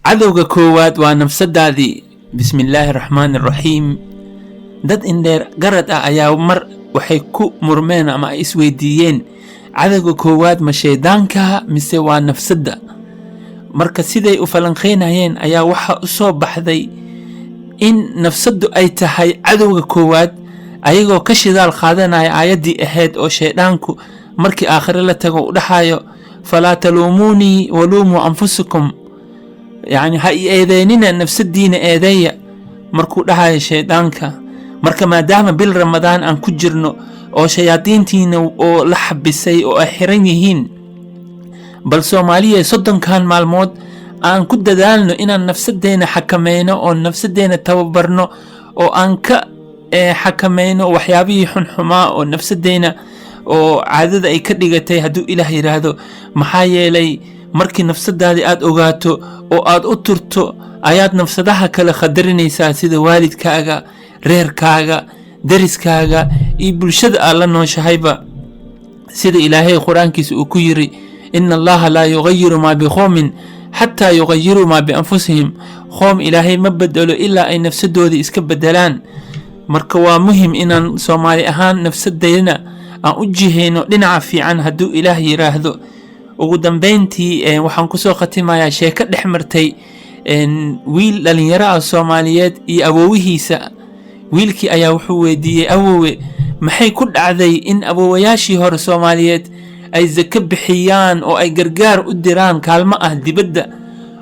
cadowga koowaad waa nafsadaadii. bismillaahi raxmaani raxiim. dad indheer garad ah ayaa mar waxay ku murmeen ama ay isweydiiyeen cadowga koowaad ma shaydaanka mise waa nafsadda. marka siday u falanqaynayeen ayaa waxaa u soo baxday in nafsaddu ay tahay cadowga koowaad, ayagoo ka shidaal qaadanaya aayaddii ahayd oo shayddaanku markii aakhire la tago u dhahayo falaa taluumuunii waluumuu anfusakum, yacni ha i eedeynina nafsaddiina eedeeya markuu dhahayo shayddaanka. marka maadaama bil ramadaan aan ku jirno oo shayaadiintiina oo la xabisay oo ay xiran yihiin, bal soomaaliya 30 maalmood aan ku dadaalno inaan nafsadeena xakamayno oo nafsadeena tababarno oo aan ka xakamayno waxyaabihii xunxumaa oo nafsadeena oo caadada ay ka dhigatay. hadduu ilaah yiraahdo, maxaa yeelay markii nafsadaadii aad ogaato oo aad u turto ayaad nafsadaha kale khadarinaysaa, sida waalidkaaga, reerkaaga, dariskaaga iyo bulshada aad la nooshahayba. sida ilaahay qur-aankiisa uu ku yiri in allaha laa yugayiru maa biqowmin xataa yugayiruu maa bianfusihim. qoom ilaahay ma bedelo ilaa ay nafsadoodii iska bedelaan. marka waa muhim inaan soomaali ahaan nafsadeyna aan u jihayno dhinaca fiican hadduu ilaah yiraahdo. ugu dambeyntii waxaan kusoo khatimayaa sheeko dhex martay wiil dhalinyaro ah Soomaaliyeed iyo awoowihiisa. wiilkii ayaa wuxuu weydiiyey, awoowe maxay ku dhacday in awoowayaashii hore Soomaaliyeed ay zaka bixiyaan oo ay gargaar u diraan kaalmo ah dibadda,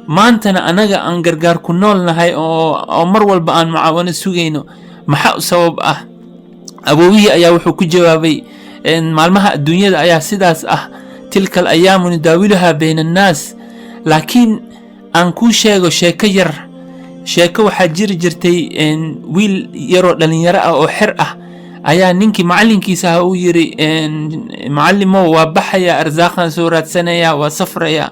maantana anaga aan gargaar ku noolnahay oo mar walba aan mucaawano sugayno, maxaa sabab ah? awoowihii ayaa wuxuu ku jawaabay maalmaha adduunyada ayaa sidaas ah, tilka alayaamu nudaawiluhaa bayna annaas. laakiin aan kuu sheego sheeko yar. sheeko waxaa jiri jirtay wiil yaroo dhalinyaro ah oo xer ah ayaa ninkii macalinkiisa ah uu yiri, macallimow waa baxaya arsaaqan soo raadsanaya, waa safraya.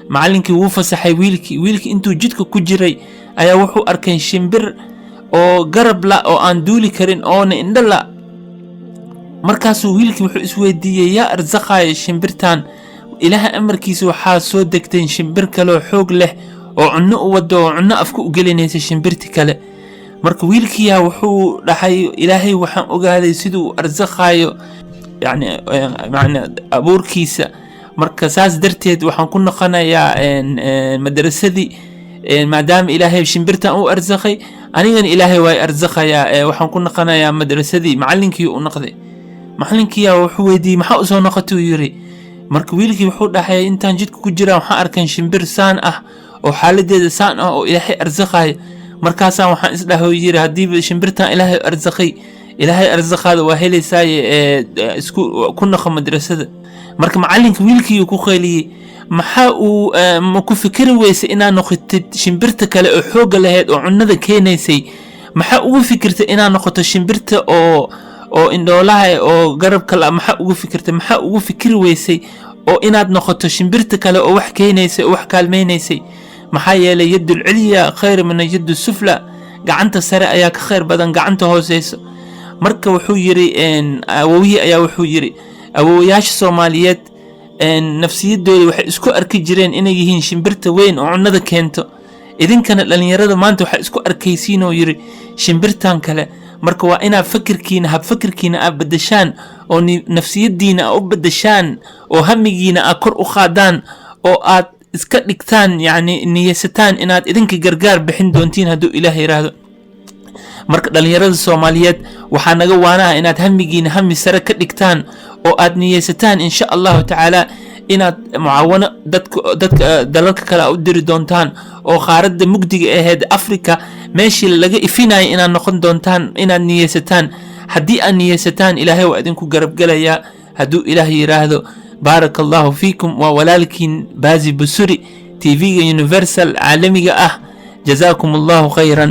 macalinkii wuu fasaxay wiilkii intuu jidka ku jiray ayaa wuxuu arkay shimbir oo garab la oo aan duuli karin oona indho la. markaasuu wiilkii wuxuu isweydiiyey, yaa arsaaqaya shimbirtan? ilaaha amarkiisa waxaa soo degtay shimbir kale oo xoog leh oo cunno u wado oo cunno afka u gelinaysa shimbirti kale. marka wiilkiyaa wuxuu dhahay, ilaahay waxaan ogaaday siduu arsaaqayo yani abuurkiisa. marka saas darteed waxaan ku noqonayaa madrasadii, maadaama ilaahay shimbirtan uu arsaaqay, anigana ilaahay waa arsaaqayaa. waxaan ku noqonayaa madrasadii. macallinkii u noqday. macallinkiyaa wuxuu weydiiyey, maxaa u soo noqotay? uu yiri. marka wiilkii wuxuu dhahay, intaan jidka ku jiraa waxaan arkay shimbir saan ah oo xaaladeeda saan ah oo ilaahay arsaaqayo. markaasaan waxaan isdhahay yiri, haddii shimbirtan ilaahay arsaaqay, ilaahay arsaaqaada waa helaysaa isku ku noqo madrasada. marka macallinka wiilkii ku qeyliyay, maxaa uu ma ku fikiri weysay inaad noqotid shimbirta kale oo xooga lahayd oo cunnada keenaysay? maxaa ugu fikirtay inaad noqoto shimbirta oo indhoolaha oo garabka la? maxaa ugu fikirtay? maxaa ugu fikiri weysay oo inaad noqoto shimbirta kale oo wax keenaysay oo wax kaalmaynaysay? maxaa yeelay yadul culya khayr min yaddu sufla, gacanta sare ayaa ka khayr badan gacanta hooseyso. marka wuxuu yiri awoowihii ayaa wuxuu yiri, awoowayaasha Soomaaliyeed nafsiyadooda waxay isku arki jireen inay yihiin shimbirta weyn oo cunnada keento. idinkana dhalinyarada maanta waxay isku arkaysiin oo yiri shimbirtan kale. marka waa inaad fakirkiina habfakirkiina aad bedeshaan oo nafsiyadiina aad u bedeshaan oo hamigiina aad kor u qaadaan oo aad iska dhigtaan, yani niyeysataan inaad idinka gargaar bixin doontiin hadduu ilaah yiraahdo. marka dhalinyarada Soomaaliyeed waxaa naga waanaha inaad hamigiina hami sare ka dhigtaan oo aad niyeysataan insha allahu tacaala inaad mucaawano dadka dalalka kale u diri doontaan oo qaaradda mugdiga ahayd Afrika meeshii laga ifinayay inaad noqon doontaan, inaad niyeysataan. haddii aad niyeysataan ilaahay waa idinku garab gelayaa hadduu ilaah yiraahdo. بارك الله فيكم وولالكين بازي بسوري تي في يونيفرسال عالمي جزاكم الله خيرا.